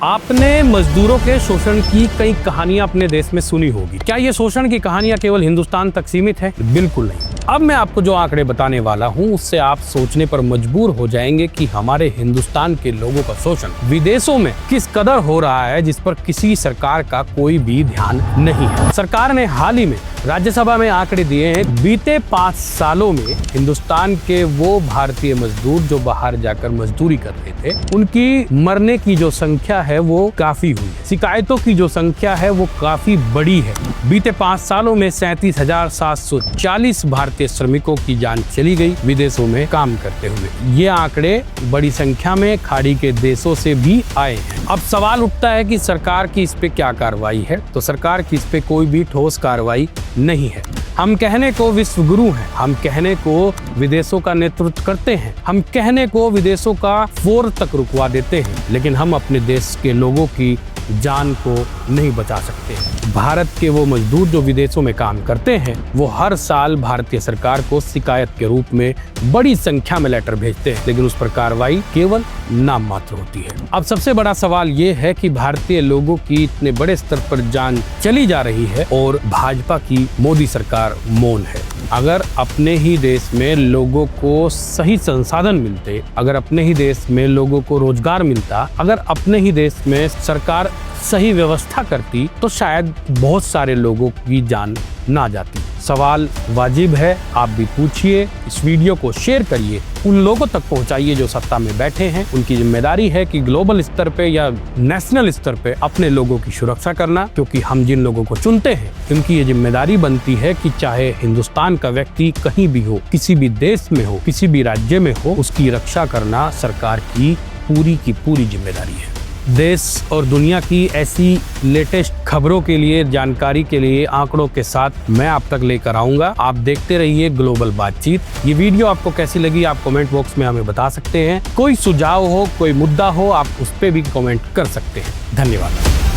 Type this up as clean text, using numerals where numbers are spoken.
आपने मजदूरों के शोषण की कई कहानियां अपने देश में सुनी होगी। क्या ये शोषण की कहानियां केवल हिंदुस्तान तक सीमित है? बिल्कुल नहीं। अब मैं आपको जो आंकड़े बताने वाला हूं उससे आप सोचने पर मजबूर हो जाएंगे कि हमारे हिंदुस्तान के लोगों का शोषण विदेशों में किस कदर हो रहा है, जिस पर किसी सरकार का कोई भी ध्यान नहीं है। सरकार ने हाल ही में राज्यसभा में आंकड़े दिए हैं। बीते 5 सालों में हिंदुस्तान के वो भारतीय मजदूर जो बाहर जाकर मजदूरी कर रहे थे, उनकी मरने की जो संख्या है वो काफी हुई है। शिकायतों की जो संख्या है वो काफी बड़ी है। बीते 5 सालों में 37,740 भारतीय श्रमिकों की जान चली गई विदेशों में काम करते हुए। ये आंकड़े बड़ी संख्या में खाड़ी के देशों से भी आए हैं। अब सवाल उठता है कि सरकार की इस पे क्या कार्रवाई है? तो सरकार की इस पे कोई भी ठोस कार्रवाई नहीं है। हम कहने को विश्व गुरु हैं, हम कहने को विदेशों का नेतृत्व करते हैं, हम कहने को विदेशों का फोर तक रुकवा देते हैं, लेकिन हम अपने देश के लोगों की जान को नहीं बचा सकते। भारत के वो मजदूर जो विदेशों में काम करते हैं, वो हर साल भारतीय सरकार को शिकायत के रूप में बड़ी संख्या में लेटर भेजते हैं, लेकिन उस पर कार्रवाई केवल नाम मात्र होती है। अब सबसे बड़ा सवाल ये है कि भारतीय लोगों की इतने बड़े स्तर पर जान चली जा रही है और भाजपा की मोदी सरकार मौन है। अगर अपने ही देश में लोगों को सही संसाधन मिलते, अगर अपने ही देश में लोगों को रोजगार मिलता, अगर अपने ही देश में सरकार सही व्यवस्था करती, तो शायद बहुत सारे लोगों की जान ना जाती। सवाल वाजिब है, आप भी पूछिए, इस वीडियो को शेयर करिए, उन लोगों तक पहुंचाइए जो सत्ता में बैठे हैं। उनकी जिम्मेदारी है कि ग्लोबल स्तर पे या नेशनल स्तर पे अपने लोगों की सुरक्षा करना, क्योंकि हम जिन लोगों को चुनते हैं उनकी ये जिम्मेदारी बनती है कि चाहे हिंदुस्तान का व्यक्ति कहीं भी हो, किसी भी देश में हो, किसी भी राज्य में हो, उसकी रक्षा करना सरकार की पूरी जिम्मेदारी है। देश और दुनिया की ऐसी लेटेस्ट खबरों के लिए, जानकारी के लिए आंकड़ों के साथ मैं आप तक लेकर आऊंगा। आप देखते रहिए ग्लोबल बातचीत। ये वीडियो आपको कैसी लगी आप कमेंट बॉक्स में हमें बता सकते हैं। कोई सुझाव हो, कोई मुद्दा हो, आप उस पर भी कमेंट कर सकते हैं। धन्यवाद।